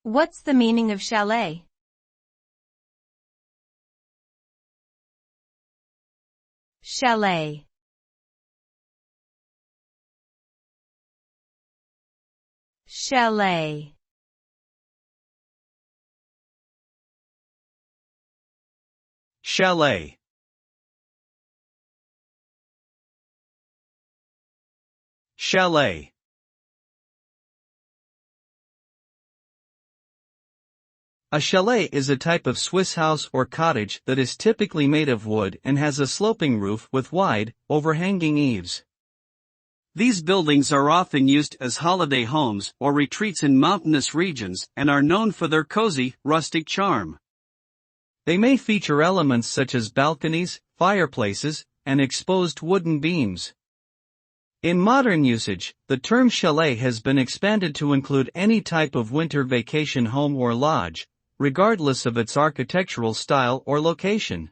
What's the meaning of chalet? Chalet. Chalet. Chalet. Chalet. A chalet is a type of Swiss house or cottage that is typically made of wood and has a sloping roof with wide, overhanging eaves. These buildings are often used as holiday homes or retreats in mountainous regions and are known for their cozy, rustic charm. They may feature elements such as balconies, fireplaces, and exposed wooden beams. In modern usage, the term chalet has been expanded to include any type of winter vacation home or lodge, regardless of its architectural style or location.